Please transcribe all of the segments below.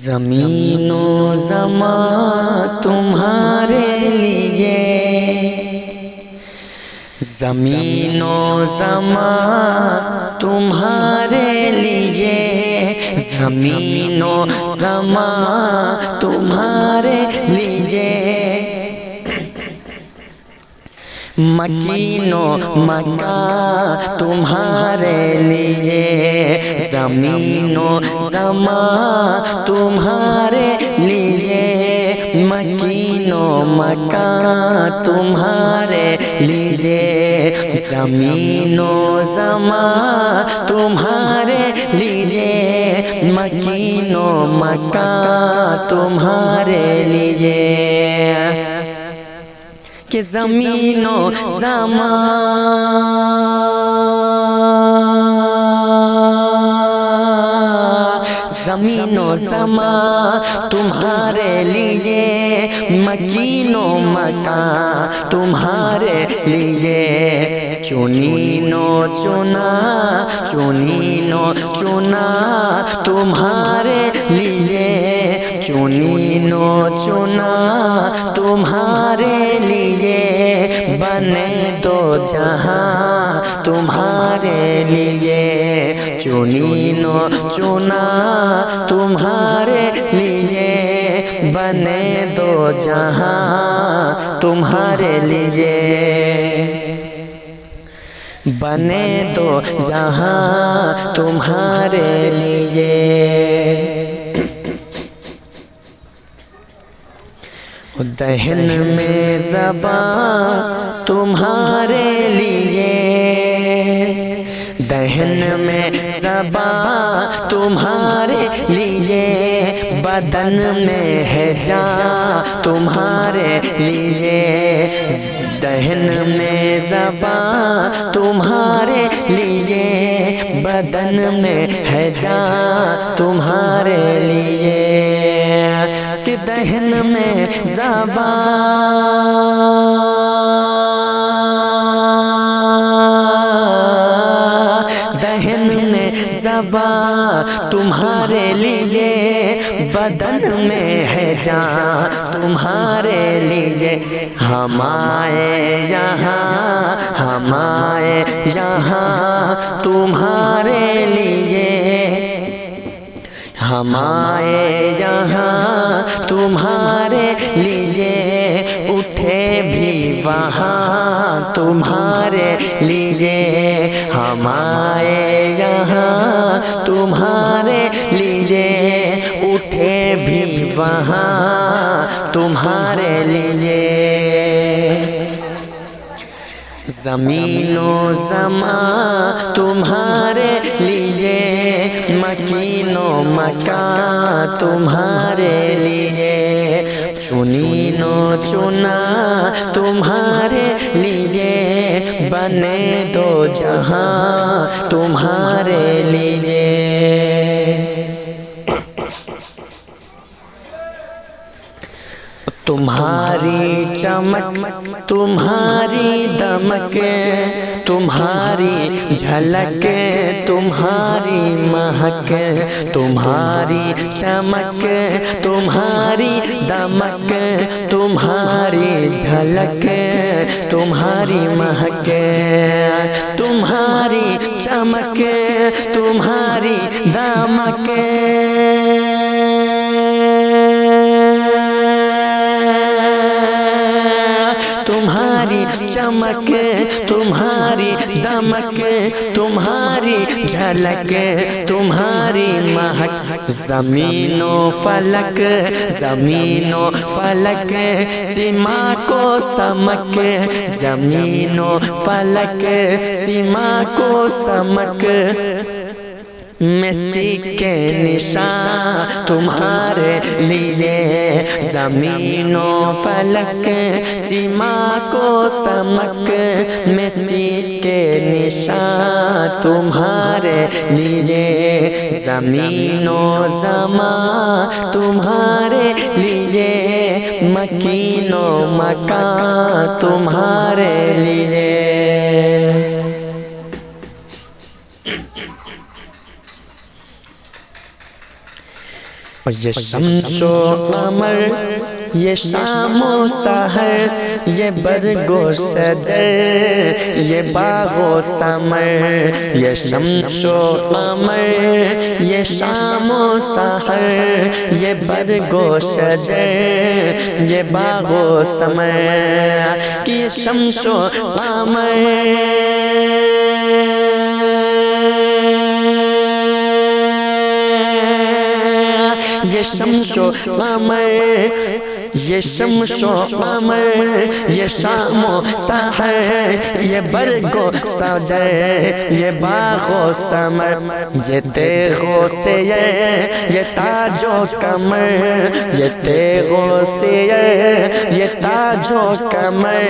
زمین و زمان تمہارے لیے، زمین و زمان تمہارے لیے، زمین و زمان تمہارے لیے، مکین و مکان تمہارے لیے، زمین و زمان تمہارے لیے، مکین و مکان تمہارے لیے، زمین و زمان تمہارے لیے، مکین و مکان تمہارے لیے، کہ زمین و زمان، زمین و زمان تمہارے لیے، مکین و مکان تمہارے لیے، چنین و چنا، چنین و چنا تمہارے لیے، چنین و چنا تمہارے لیے، بنے دو جہاں تمہارے لیے، چنین و چنا تمہارے لیے، بنے دو جہاں تمہارے لیے، بنے دو جہاں تمہارے لیے، دہن میں زبان تمہارے لیے، دہن میں زبان تمہارے لیے، بدن میں ہے جان تمہارے لیے، دہن میں زبان تمہارے لیے، بدن میں ہے جان تمہارے لیے، کہ دہن میں زبان، دہن میں زبان تمہارے لیے، بدن میں ہے جان تمہارے لیے، ہم آئے یہاں، ہم آئے یہاں تمہارے لیے، ہم آئے یہاں تمہارے لیے، اٹھے بھی وہاں تمہارے لیے، ہم آئے یہاں تمہارے لیے، اٹھے بھی وہاں تمہارے لیے، زمین و زمان تمہارے لیے، مکین و مکان تمہارے لیے، چنین و چنا تمہارے لیے، بنے دو جہاں تمہارے لیے، تمہاری چمک، تمہاری دمک، تمہاری جھلک، تمہاری مہک، تمہاری چمک، تمہاری دمک، تمہاری جھلک، تمہاری مہک، تمہاری چمک، تمہاری دمک، تمہاری چمک، تمہاری دمک، تمہاری جھلک، تمہاری مہک، زمین و فلک، زمین و فلک سما کو سمک، زمین و فلک سما کو سمک، مسی کے نشان تمہارے لیے، زمین و فلک سما کو سمک، مسی کے نشان تمہارے لیے، زمین و زمان تمہارے لیے، مکین و مکان تمہارے لیے. یہ شمس و قمر، یہ شام و سحر، یہ برگ و شجر، یہ باغ و ثمر. یہ شمس و قمر، یہ شام و سحر، یہ برگ و شجر، یہ باغ و ثمر. کہ یہ شمس و قمر یہ شمس و قمر، یہ شمس و قمر، یہ شام و سحر، یہ برگ و شجر، یہ باغ و ثمر. یہ تیغ و سیر، یہ تاج و کمر، یہ تیغ و سیر، یہ تاج و کمر،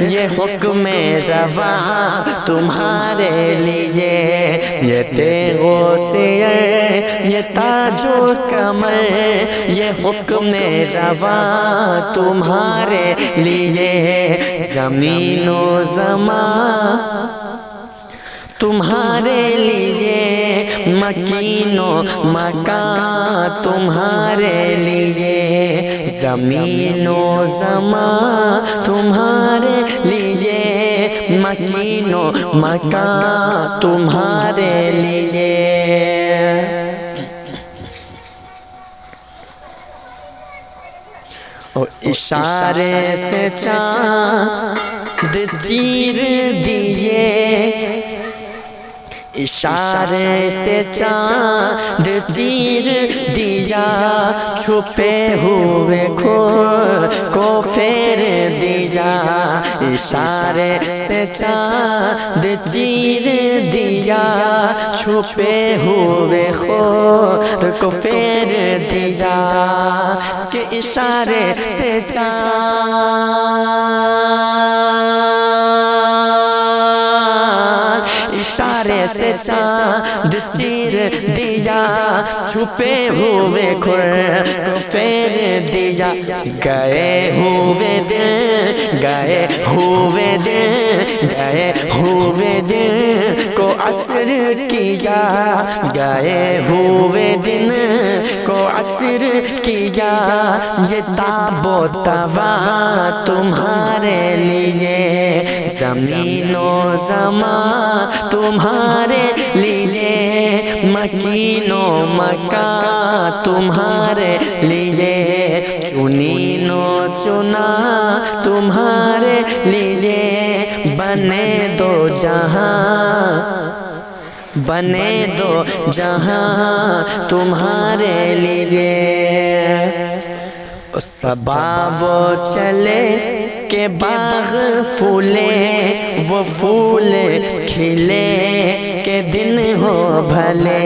یہ حکم رواں تمہارے لیے. یہ تیغ و سیر، یہ تاج و کمر، یہ حکم رواں تمہارے لیے. زمین و زمان تمہارے لیے، مکین و مکان تمہارے لیے. زمین و زمان تمہارے لیے، مکین و مکان تمہارے لیے. اور اشارے سے چاند چیر دیے، اشارے سے چاند چیر دیا، چھپے ہوئے کھور کو پھیر دیا. اشارے سے چاند چیر دیا، چھپے ہوئے خور کو پھیر دیا. کہ اشارے سے اشارے سے چاند چیر دیا، چھپے ہوئے کھر کو پھیر دیا. گئے ہوئے دن، گئے ہوئے دن، گئے ہوئے دن کو عصر کیا. گئے ہوئے دن کو عصر کیا. یہ تاب و توا تمہارے لیے، زمین و زمان تمہارے لیے، مکین و مکان تمہارے لیے. چنین و چنا تمہارے لیے، بنے دو جہاں، بنے دو جہاں تمہارے لیے. صبا وہ چلے کہ باغ پھولے، وہ پھول کھلے کہ دن ہو بھلے.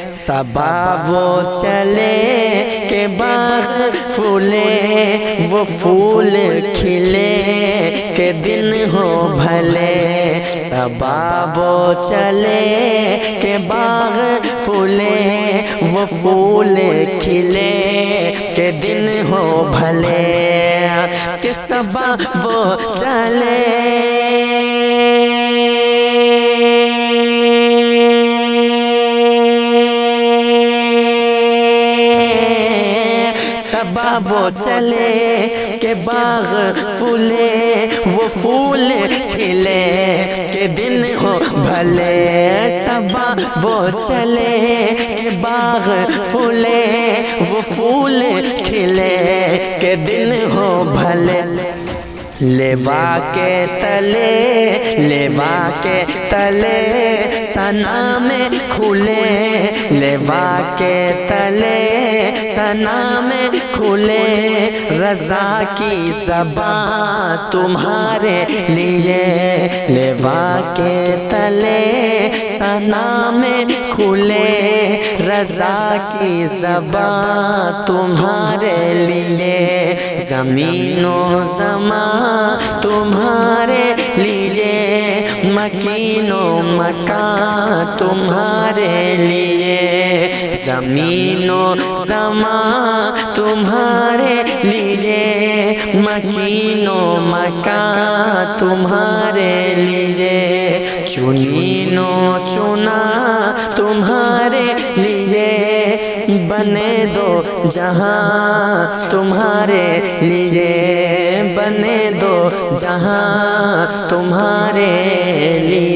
صبا وہ چلے کہ باغ پھولے، وہ پھول کھلے کہ دن ہو بھلے. صبا وہ چلے کہ باغ پھولے، وہ پھول کھلے کہ دن ہو بھلے. کہ صبا وہ چلے صبا وہ چلے کہ باغ پھولے، وہ پھول کھلے کہ دن ہو بھلے. صبا وہ چلے کہ باغ پھولے، وہ پھول کھلے کہ دن ہو بھلے. لیوا کے تلے، لیوا کے تلے ثنا میں کھلے. لیوا کے تلے ثنا میں کھلے، رضا کی زبان تمہارے لیے. لیوا کے تلے ثنا میں کھلے، رضا کی زبان تمہارے لیے. زمین و زمان تمہارے لیے، مکین و مکان تمہارے لیے. زمین و زمان تمہارے لیے، مکین و مکان تمہارے لیے، چنین و چنا تمہارے لیے، بنے دو جہاں تمہارے لیے، بنے دو جہاں تمہارے لیے۔